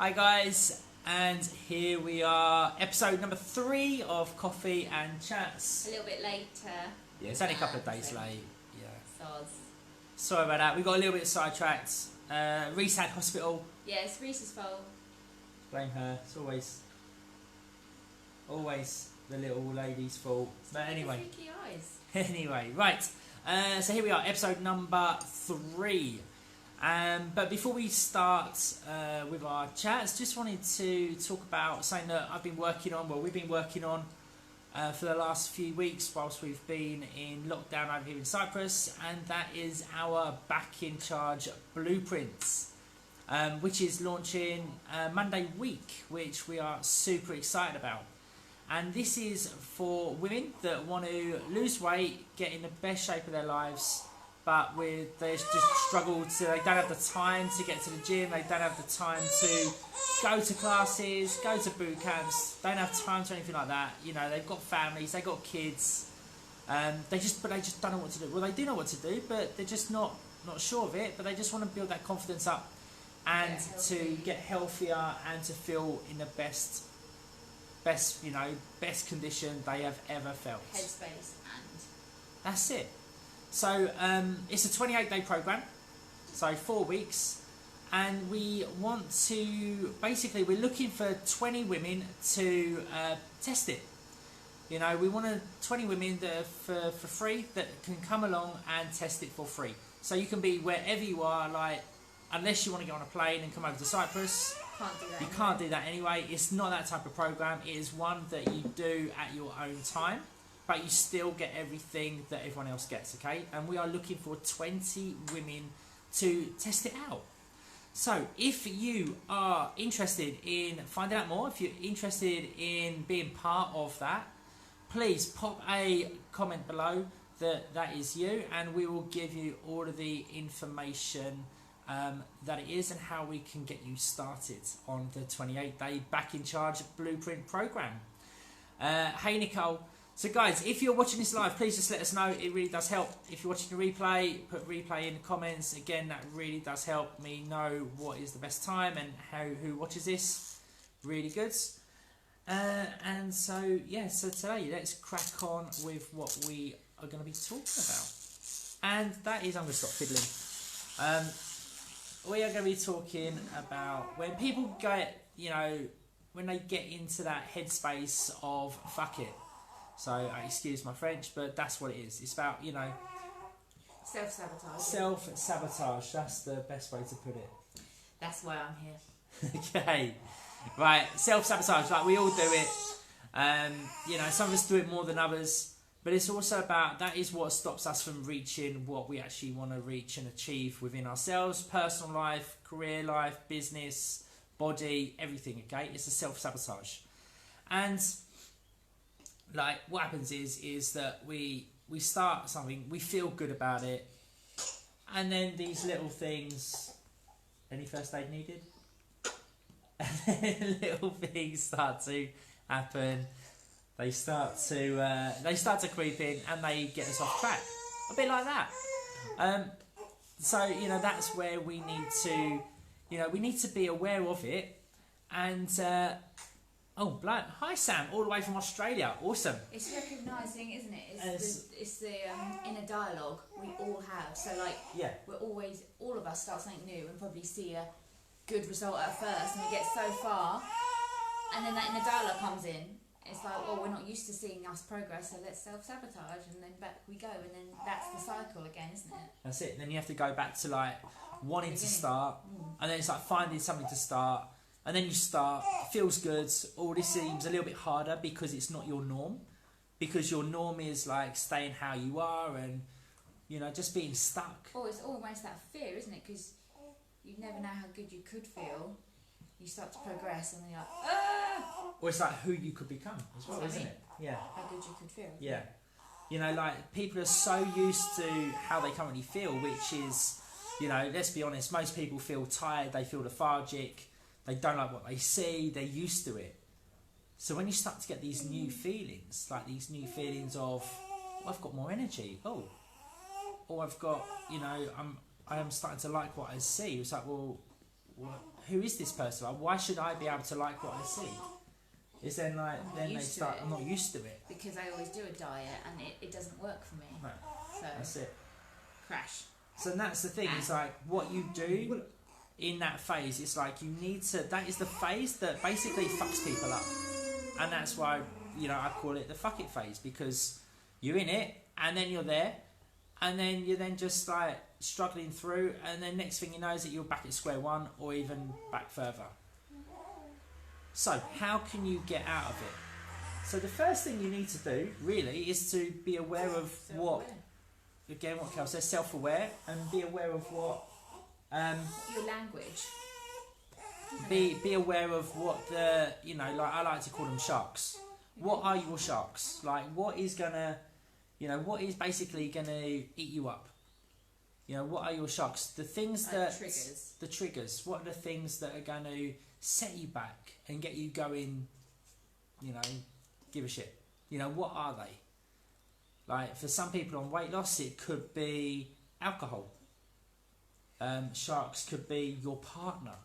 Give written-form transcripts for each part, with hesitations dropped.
Hi guys, and here we are, episode number 3 of Coffee and Chats. A little bit later. Yeah, it's only a couple of days late. Yeah. Soz. Sorry about that. We got a little bit sidetracked. Reese had hospital. Yeah, it's Reese's fault. Blame her. It's always the little lady's fault. But anyway. Freaky eyes. Anyway, right. So here we are, episode number 3. But before we start with our chats, just wanted to talk about something that we've been working on for the last few weeks whilst we've been in lockdown over here in Cyprus, and that is our Back in Charge blueprints, which is launching Monday week, which we are super excited about. And this is for women that want to lose weight, get in the best shape of their lives, but they just struggle they don't have the time to get to the gym, they don't have the time to go to classes, go to boot camps, don't have time to anything like that. You know, they've got families, they've got kids, they just don't know what to do. Well, they do know what to do, but they're just not sure of it, but they just want to build that confidence up and to get healthier and to feel in the best condition they have ever felt. Headspace and... That's it. So it's a 28-day program, so 4 weeks, and we want to, basically we're looking for 20 women to test it. You know, we want 20 women that are for free that can come along and test it for free. So you can be wherever you are, like, unless you want to go on a plane and come over to Cyprus. Can't do that anyway. It's not that type of program. It is one that you do at your own time, but you still get everything that everyone else gets, okay? And we are looking for 20 women to test it out. So if you are interested in finding out more, if you're interested in being part of that, please pop a comment below that is you, and we will give you all of the information that it is and how we can get you started on the 28-day Back in Charge blueprint program. Hey Nicole. So guys, if you're watching this live, please just let us know. It really does help. If you're watching the replay, put replay in the comments. Again, that really does help me know what is the best time and who watches this. Really good. And so, yeah, so today let's crack on with what we are going to be talking about. And that is, I'm going to stop fiddling. We are going to be talking about when people when they get into that headspace of fuck it. So, excuse my French, but that's what it is. It's about, self-sabotage. Self-sabotage, that's the best way to put it. That's why I'm here. Okay. Right, self-sabotage, like we all do it. Some of us do it more than others. But it's also about, that is what stops us from reaching what we actually want to reach and achieve within ourselves. Personal life, career life, business, body, everything, okay? It's a self-sabotage. And like what happens is that we start something, we feel good about it, and then these little things, any first aid needed? And then little things start to happen. They start to creep in and they get us off track. A bit like that. So that's where we need to be aware of it. And hi Sam, all the way from Australia. Awesome. It's recognising, isn't it? It's the inner dialogue we all have. So we're always, all of us start something new and probably see a good result at first, and we get so far, and then that inner dialogue comes in. It's like, well, we're not used to seeing us progress, so let's self-sabotage, and then back we go, and then that's the cycle again, isn't it? That's it. Then you have to go back to wanting to start, and then it's like finding something to start, and then you start, it feels good. All this seems a little bit harder because it's not your norm, because your norm is like staying how you are and just being stuck. Oh, it's almost that fear, isn't it? Because you never know how good you could feel. You start to progress, and then you're like, ah! Or it's like who you could become as well, isn't it? Yeah. How good you could feel. Yeah. People are so used to how they currently feel, which is, let's be honest, most people feel tired, they feel lethargic, they don't like what they see, they're used to it. So when you start to get these new feelings, like these new feelings of, I've got more energy, or I've got, I am starting to like what I see. It's like, well, who is this person? Like, why should I be able to like what I see? It's then like, then they start, I'm not used to it. Because I always do a diet and it doesn't work for me. No, so that's it. Crash. So that's the thing, it's like, what you do in that phase, it's like, you need to, that is the phase that basically fucks people up. And that's why, you know, I call it the fuck it phase, because you're in it, and then you're there, and then you're then just like struggling through, and then next thing you know is that you're back at square one, or even back further. So how can you get out of it? So the first thing you need to do really is to be aware of what Kelz says, self-aware, and be aware of what your language. Be aware of what the, you know, like I like to call them sharks. What are your sharks? Like, what is gonna, you know, what is basically gonna eat you up? You know, what are your sharks? The things that triggers. The triggers. What are the things that are going to set you back and get you going? You know, give a shit. You know, what are they? Like, for some people on weight loss, it could be alcohol. Sharks could be your partner.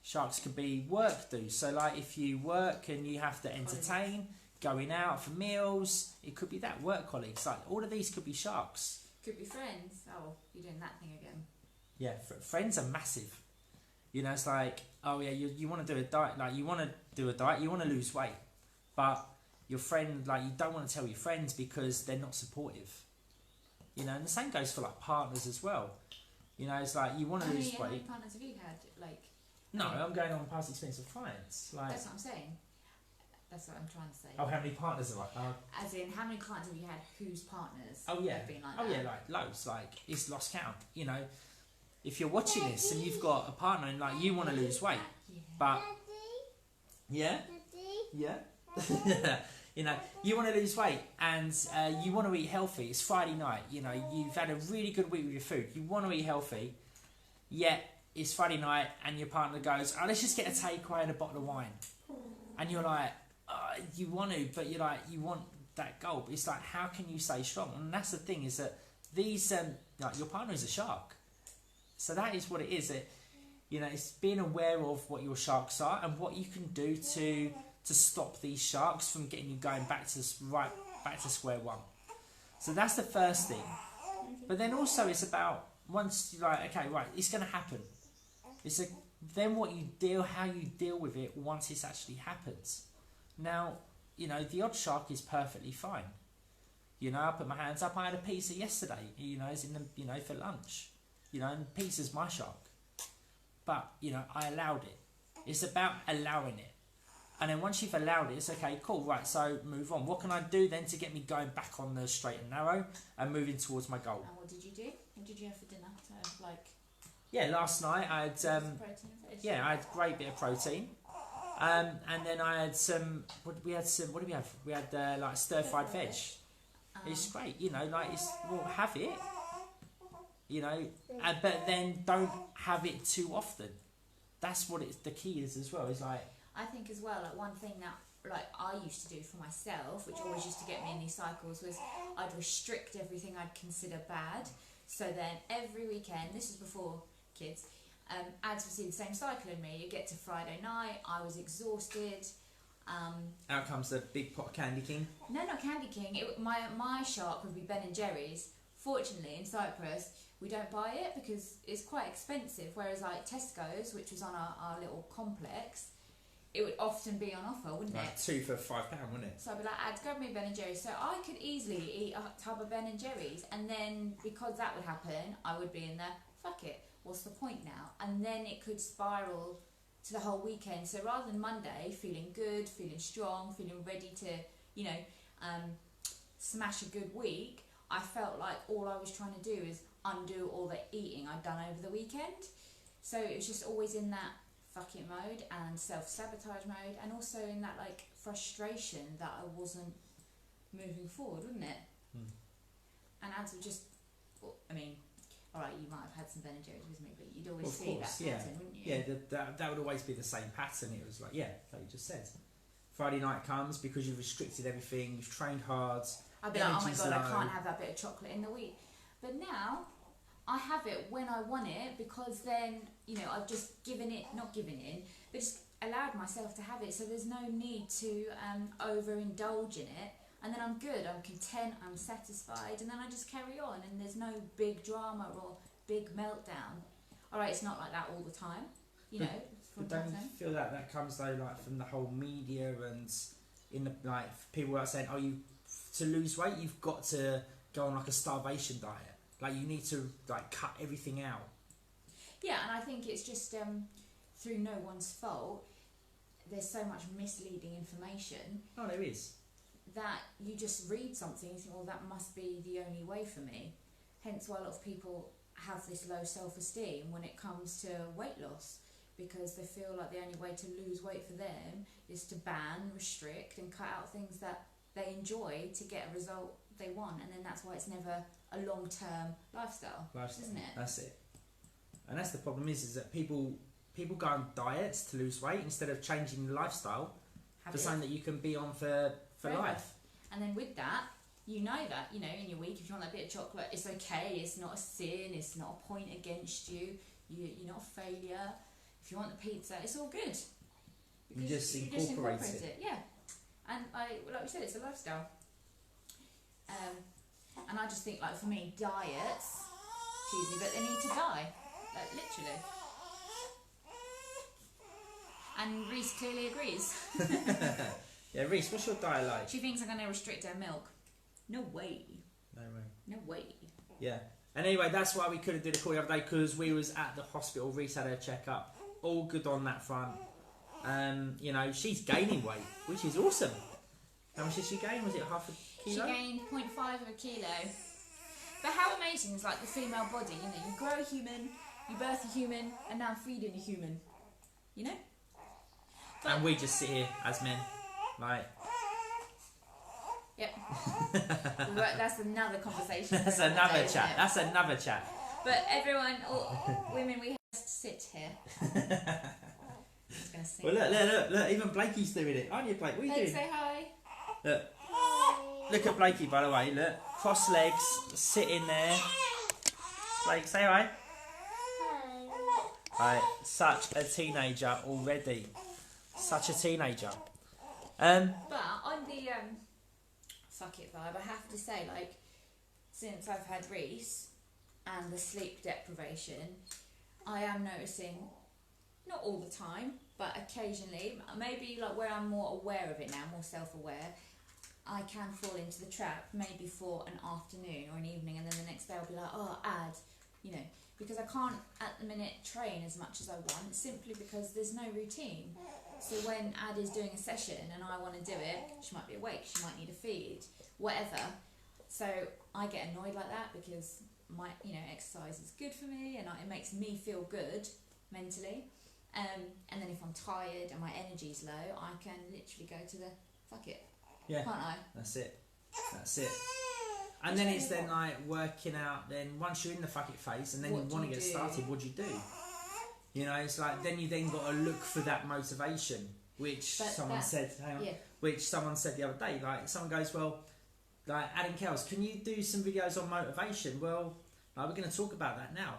Sharks could be work do. So like, if you work and you have to entertain, going out for meals, it could be that, work colleagues. Like, all of these could be sharks. Could be friends. Oh, you're doing that thing again. Yeah, friends are massive. You know, it's like, oh yeah, you want to do a diet, like you want to do a diet, you want to lose weight, but your friend, like, you don't want to tell your friends because they're not supportive. You know, and the same goes for like partners as well. You know, it's like, you want to lose weight. How many partners have you had? Like, no, I'm going on past experience of clients. Like, that's what I'm saying. That's what I'm trying to say. Oh, how many partners have I? As in, how many clients have you had whose partners have been like that? Oh yeah, like loads. Like, it's lost count. You know, if you're watching this and you've got a partner and like you want to lose weight, but yeah, you know, you want to lose weight and you want to eat healthy. It's Friday night. You know, you've had a really good week with your food. You want to eat healthy, yet it's Friday night and your partner goes, "Oh, let's just get a takeaway and a bottle of wine," and you're like, you want to, but you're like, you want that gulp. It's like, how can you stay strong? And that's the thing, is that these, like, your partner is a shark. So that is what it is. You know, it's being aware of what your sharks are and what you can do to stop these sharks from getting you going back to square one. So that's the first thing. But then also it's about, once you're like, okay, right, it's going to happen. Then how you deal with it once it actually happens. Now, you know, the odd shark is perfectly fine. You know, I put my hands up. I had a pizza yesterday. You know, it's in the, you know, for lunch. You know, and pizza's my shark. But, you know, I allowed it. It's about allowing it. And then once you've allowed it, it's okay, cool, right, so move on. What can I do then to get me going back on the straight and narrow and moving towards my goal? And what did you do? What did you have for dinner? Yeah, last night I had I had a great bit of protein. And then I had what did we have? We had like stir-fried veg. It's great, you know, like, well, have it, you know, but then don't have it too often. That's what the key is as well. Is like, I think as well, like, one thing that, like, I used to do for myself, which always used to get me in these cycles, was I'd restrict everything I'd consider bad. So then every weekend, this was before kids, Ads would see the same cycle in me. You get to Friday night, I was exhausted. Out comes the big pot of Candy King. No, not Candy King. My shark would be Ben and Jerry's. Fortunately, in Cyprus, we don't buy it because it's quite expensive. Whereas like Tesco's, which was on our little complex, it would often be on offer, wouldn't it? 2 for £5, wouldn't it? So I'd be like, Ads, grab me a Ben and Jerry's. So I could easily eat a tub of Ben and Jerry's, and then because that would happen, I would be in there. Fuck it. What's the point now? And then it could spiral to the whole weekend. So rather than Monday feeling good, feeling strong, feeling ready to, you know, smash a good week, I felt like all I was trying to do is undo all the eating I'd done over the weekend. So it was just always in that fuck it mode and self-sabotage mode, and also in that like frustration that I wasn't moving forward, wouldn't it? And Ads would just, I mean, alright, you might have had some Ben and Jerry's with me, but you'd always see that pattern, wouldn't you? Yeah, that would always be the same pattern. It was like, yeah, like you just said, Friday night comes because you've restricted everything, you've trained hard. I'd be like, oh my god, I can't have that bit of chocolate in the week. But now, I have it when I want it, because then, you know, I've just not given in, but just allowed myself to have it, so there's no need to overindulge in it, and then I'm good, I'm content, I'm satisfied, and then I just carry on, and there's no big drama or big meltdown. Alright, it's not like that all the time, you know. But don't you feel that comes though, like, from the whole media and in the, like, people are saying, oh, to lose weight you've got to go on like a starvation diet, like you need to like cut everything out. Yeah, and I think it's just through no one's fault, there's so much misleading information. Oh, there is. That you just read something and you think, well, that must be the only way for me. Hence why a lot of people have this low self-esteem when it comes to weight loss, because they feel like the only way to lose weight for them is to ban, restrict and cut out things that they enjoy to get a result they want, and then that's why it's never a long-term lifestyle, isn't it? That's it. And that's the problem is that people go on diets to lose weight instead of changing the lifestyle for something that you can be on for life. And then with that, you know that, you know, in your week, if you want that bit of chocolate, it's okay, it's not a sin, it's not a point against you, you're not a failure. If you want the pizza, it's all good. You just incorporate it. Yeah. And like we said, it's a lifestyle. And I just think, like, for me, diets, excuse me, but they need to die. Like, literally. And Reese clearly agrees. Yeah, Reese, what's your diet like? She thinks I'm going to restrict her milk. No way. No way. No way. Yeah. And anyway, that's why we couldn't do the call the other day, because we was at the hospital. Reese had her check-up. All good on that front. You know, she's gaining weight, which is awesome. How much did she gain? Was it half a kilo? She gained 0.5 of a kilo. But how amazing is, like, the female body, you know, you grow a human, you birth a human, and now I'm feeding a human. You know? But and we just sit here as men, like... Yep. That's another conversation. That's another chat. That's another chat. But everyone, all women, we have to sit here. Well, look, even Blakey's doing it. Aren't you, Blake? What are you doing? Say hi. Look. Look at Blakey, by the way. Look. Cross legs, sitting there. Blake, say hi. Right, such a teenager already. Such a teenager. But on the fuck it vibe, I have to say, like, since I've had Reese and the sleep deprivation, I am noticing, not all the time, but occasionally, maybe like where I'm more aware of it now, more self-aware, I can fall into the trap, maybe for an afternoon or an evening, and then the next day I'll be like, oh, Ad, you know, because I can't at the minute train as much as I want, simply because there's no routine. So when Ad is doing a session and I want to do it, she might be awake, she might need a feed, whatever. So I get annoyed like that, because my, you know, exercise is good for me and it makes me feel good mentally. And then if I'm tired and my energy's low, I can literally go to the fuck it. Yeah. Can't I? That's it. That's it. And then it's then like working out, then once you're in the fuck it phase and then you want to get started, what do you do? You know, it's like then you then got to look for that motivation, which someone said, which someone said the other day, like someone goes, well, like Ad Kelz, can you do some videos on motivation? Well, like, we're going to talk about that now.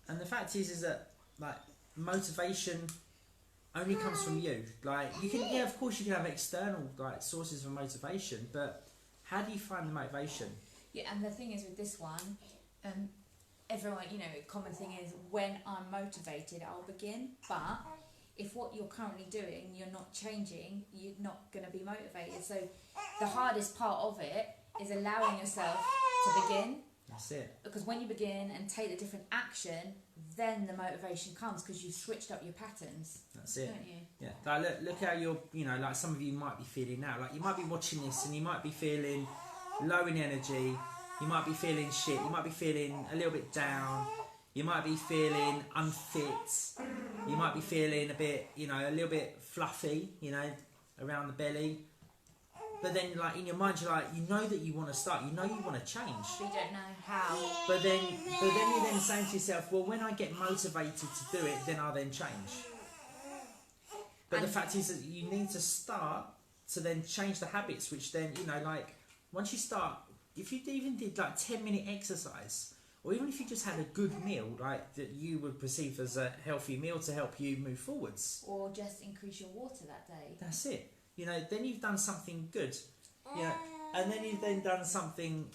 And the fact is that like motivation only comes from you. Like you can, yeah, of course you can have external like sources of motivation, but how do you find the motivation? Yeah, and the thing is with this one, everyone, you know, common thing is when I'm motivated, I'll begin. But if what you're currently doing, you're not changing, you're not going to be motivated. So the hardest part of it is allowing yourself to begin. That's it. Because when you begin and take the different action, then the motivation comes, because you've switched up your patterns. That's it. Don't you? Yeah. Like, look how you're, you know, like some of you might be feeling now. Like you might be watching this and you might be feeling low in energy. You might be feeling shit. You might be feeling a little bit down. You might be feeling unfit. You might be feeling a bit, you know, a little bit fluffy, you know, around the belly. But then, like, in your mind, you're like, you know that you want to start. You know you want to change. But you don't know how. But then you're then saying to yourself, well, when I get motivated to do it, then I'll then change. But the fact is that you need to start to then change the habits, which then, you know, like, once you start, if you even did like 10-minute exercise, or even if you just had a good meal, like that you would perceive as a healthy meal to help you move forwards, or just increase your water that day. That's it. Then you've done something good. And then you've then done something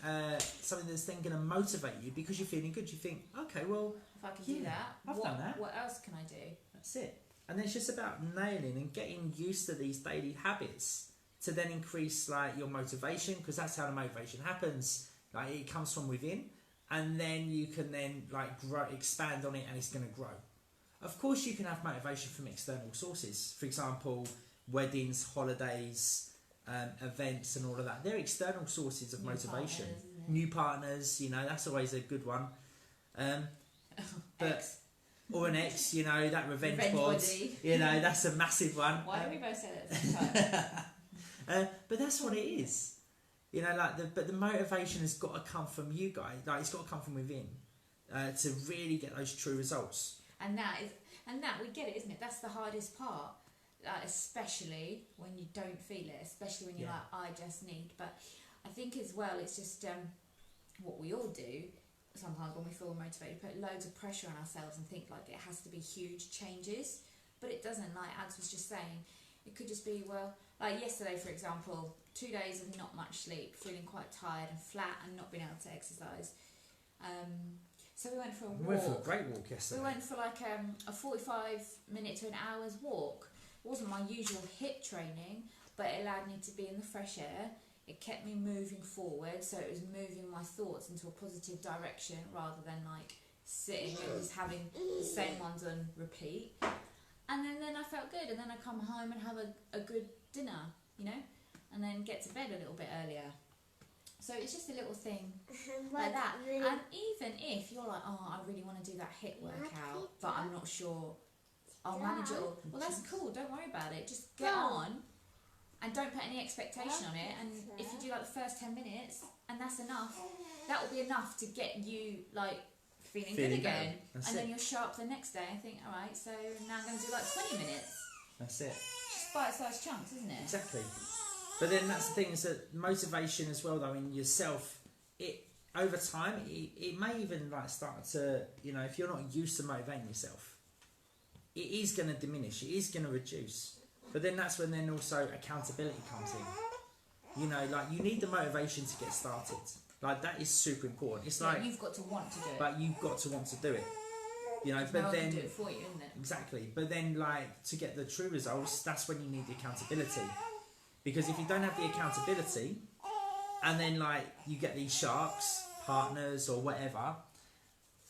something that's then going to motivate you because you're feeling good. You think, okay, well, if I can do that, I've done that. What else can I do? That's it. And then it's just about nailing and getting used to these daily habits to then increase like your motivation, because that's how the motivation happens. Like it comes from within, and then you can then like grow, expand on it, and it's going to grow. Of course, you can have motivation from external sources. For example, weddings, holidays, events, and all of that. They're external sources of motivation. New partners, that's always a good one. But or an ex, that revenge board. That's a massive one. Why do we both say that at the same time? But that's what it is. But the motivation has got to come from you guys. Like it's got to come from within to really get those true results. And that we get it, isn't it? That's the hardest part. Especially when you don't feel it, especially when you're like, I just need. But I think as well, it's just what we all do sometimes when we feel motivated, put loads of pressure on ourselves and think like it has to be huge changes, but it doesn't. Like Ads was just saying, it could just be, well, like yesterday for example, 2 days of not much sleep, feeling quite tired and flat and not being able to exercise. So we went for a walk. We went for a great walk yesterday. We went for like a 45-minute to an hour's walk. It wasn't my usual HIIT training, but it allowed me to be in the fresh air. It kept me moving forward, so it was moving my thoughts into a positive direction rather than like sitting and just having the same ones on repeat. And then I felt good, and then I come home and have a good dinner, and then get to bed a little bit earlier. So it's just a little thing like that. And even if you're like, oh, I really want to do that HIIT workout, but I'm not sure I'll manage it all. Well, that's cool. Don't worry about it. Just get on. And don't put any expectation on it. And if you do like the first 10 minutes, and that's enough, that will be enough to get you like feeling good again. And then you'll show up the next day and think, all right, so now I'm going to do like 20 minutes. That's it. Just bite-sized chunks, isn't it? Exactly. But then that's the thing, is that motivation as well, though, in yourself, it over time, it may even like start to, if you're not used to motivating yourself, it is going to diminish, it is going to reduce. But then that's when then also accountability comes in. Like you need the motivation to get started. Like that is super important. It's like you've got to want to do it. But you've got to want to do it. But no one then can do it for you, isn't it? Exactly. But then like to get the true results, that's when you need the accountability. Because if you don't have the accountability, and then like you get these sharks, partners or whatever,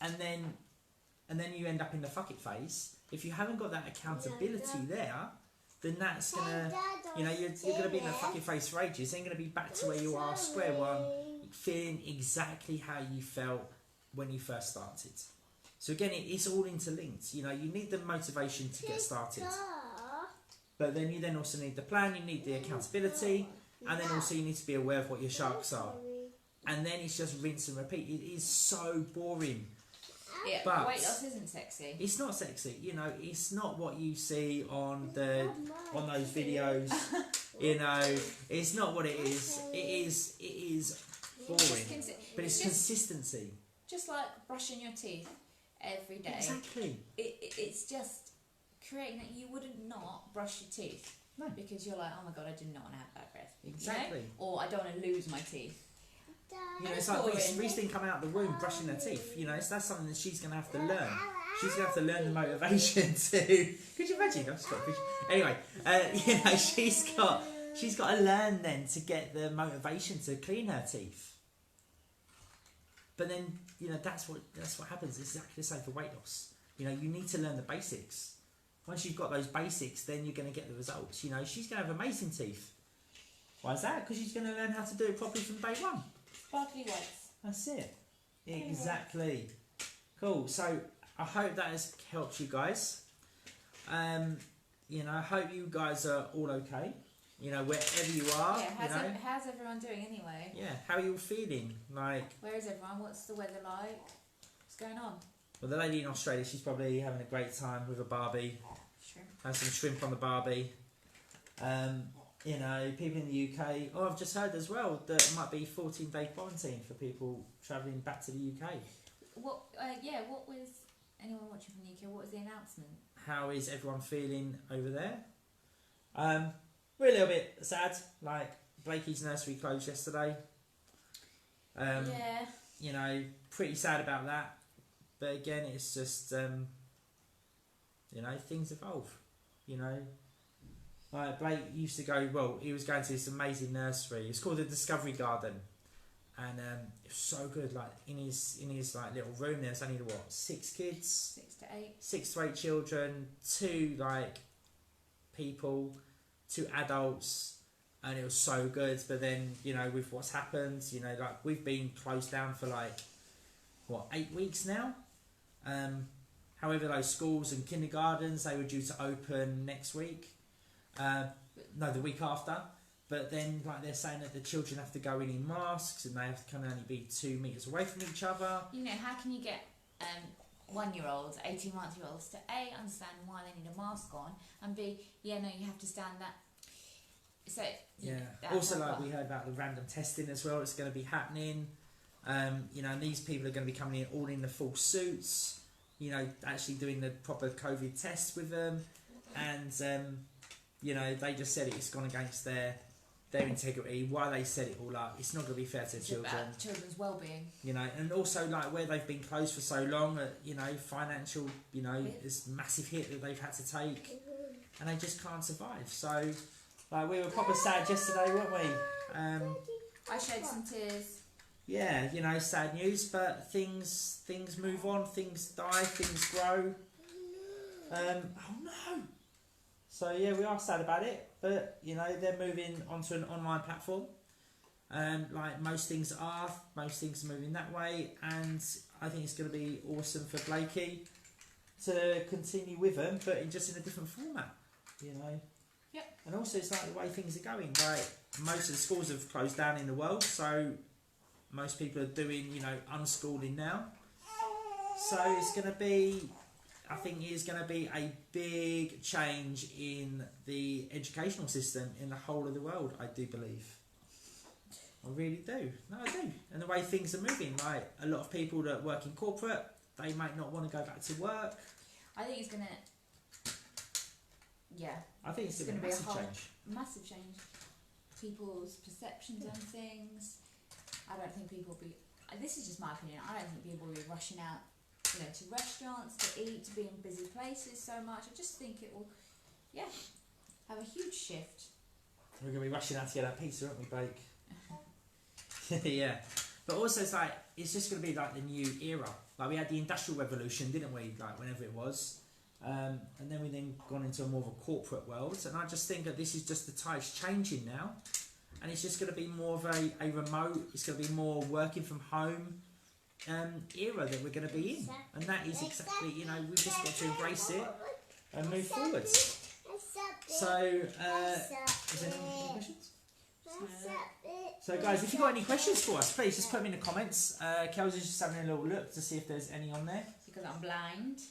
and then you end up in the fuck it phase. If you haven't got that accountability there, then that's gonna, you're gonna be in the fuck it phase for ages. Then you're gonna be back to where you are, square one, feeling exactly how you felt when you first started. So again, it's all interlinked. You need the motivation to get started. But then you then also need the plan, you need the accountability, and then also you need to be aware of what your sharks are. And then it's just rinse and repeat. It is so boring. Yeah, but weight loss isn't sexy. It's not sexy, it's not what you see on those videos. It's not what it is. It is boring. But it's consistency. Just like brushing your teeth every day. Exactly. It's just creating that you wouldn't not brush your teeth. No. Because you're like, oh my god, I did not want to have bad breath. Exactly. Or I don't want to lose my teeth. It's like Reese didn't come out of the womb brushing her teeth. That's something that she's going to have to learn. She's going to have to learn the motivation to. Could you imagine? I've just got a picture. Anyway, she's got to learn then to get the motivation to clean her teeth. But then that's what happens. It's exactly the same for weight loss. You need to learn the basics. Once you've got those basics, then you're going to get the results. She's going to have amazing teeth. Why is that? Because she's going to learn how to do it properly from day one. Sparkly whites. That's it. Exactly. Cool. So I hope that has helped you guys. I hope you guys are all okay. Wherever you are. Yeah. How's everyone doing anyway? Yeah. How are you all feeling? Like. Where is everyone? What's the weather like? What's going on? Well, the lady in Australia, she's probably having a great time with a barbie. Shrimp. Has some shrimp on the barbie. People in the UK. Oh, I've just heard as well that it might be 14-day quarantine for people travelling back to the UK. what was anyone watching from the UK? What was the announcement? How is everyone feeling over there? We're a little bit sad. Like Blakey's nursery closed yesterday. Yeah. You know, pretty sad about that. But again, it's just you know, things evolve. You know, like Blake used to go. Well, he was going to this amazing nursery. It's called the Discovery Garden. And it was so good. Like in his like little room, there's only 6 kids, 6 to 8 children, 2 like people, 2 adults, and it was so good. But then you know, with what's happened, you know, like we've been closed down for like 8 weeks now. However, those schools and kindergartens, they were due to open next week. No, the week after. But then, like, they're saying that the children have to go in masks and they can only be 2 meters away from each other. You know, how can you get 1-year-olds, 18-month-olds to A, understand why they need a mask on, and B, you have to stand that. So yeah. Also, like we heard about the random testing as well. It's going to be happening. You know, and these people are going to be coming in all in the full suits. You know, actually doing the proper COVID tests with them, and you know, they just said it's gone against their integrity. Why they set it all up, it's not going to be fair to children. About children's well-being. You know, and also like where they've been closed for so long, you know, financial, you know, this massive hit that they've had to take, and they just can't survive. So, like, we were proper sad yesterday, weren't we? I shed some tears. Yeah, you know, sad news, but things move on, things die, things grow. Oh no! So yeah, we are sad about it, but you know, they're moving onto an online platform. Like most things are moving that way, and I think it's going to be awesome for Blakey to continue with them, but in a different format, you know. Yep. And also, it's like the way things are going. Like most of the schools have closed down in the world, so most people are doing, you know, unschooling now. So it's going to be, I think it is going to be a big change in the educational system in the whole of the world, I do believe. I really do. No, I do. And the way things are moving, like a lot of people that work in corporate, they might not want to go back to work. I think it's going to, I think it's going to be a massive change. People's perceptions on things. I don't think people will be, this is just my opinion, I don't think people will be rushing out, you know, to restaurants, to eat, to be in busy places so much. I just think it will, have a huge shift. We're going to be rushing out to get that pizza, aren't we, Blake? Yeah. But also it's like, it's just going to be like the new era. Like we had the Industrial Revolution, didn't we? Like whenever it was. And then we gone into a more of a corporate world. And I just think that this is just the tide's changing now. And it's just going to be more of a remote, it's going to be more working from home era that we're going to be in. And that is exactly, you know, we've just got to embrace it and move forwards. So, is there any questions? So guys, if you've got any questions for us, please just put them in the comments. Kelz is just having a little look to see if there's any on there. Because I'm blind.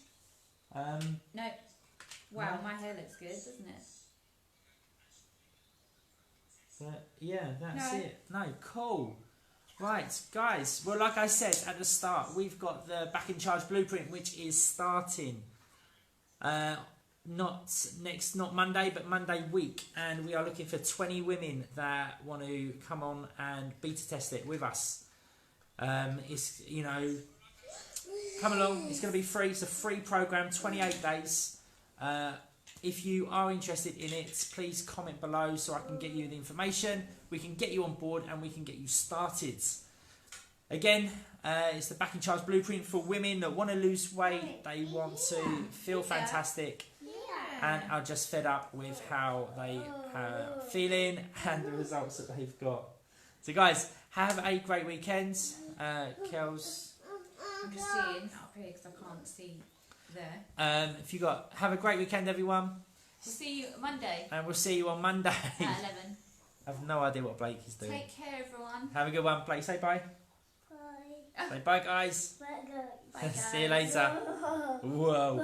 No. Wow, my hair looks good, doesn't it? But yeah, that's it. No, cool. Right, guys. Well, like I said at the start, we've got the Back in Charge Blueprint, which is starting not Monday, but Monday week, and we are looking for 20 women that want to come on and beta test it with us. It's, you know, come along. It's going to be free. It's a free program, 28 days. If you are interested in it, please comment below so I can get you the information. We can get you on board and we can get you started. Again, it's the Back in Charge Blueprint for women that want to lose weight. They want to feel fantastic and are just fed up with how they are feeling and the results that they've got. So guys, have a great weekend. Kelz. I'm just seeing up here because I can't see there. Have a great weekend, everyone. We'll see you Monday. And we'll see you on Monday. At 11. I have no idea what Blake is doing. Take care, everyone. Have a good one. Blake, say bye. Bye. Say bye, guys. Bye, guys. Bye, guys. See you later. Whoa.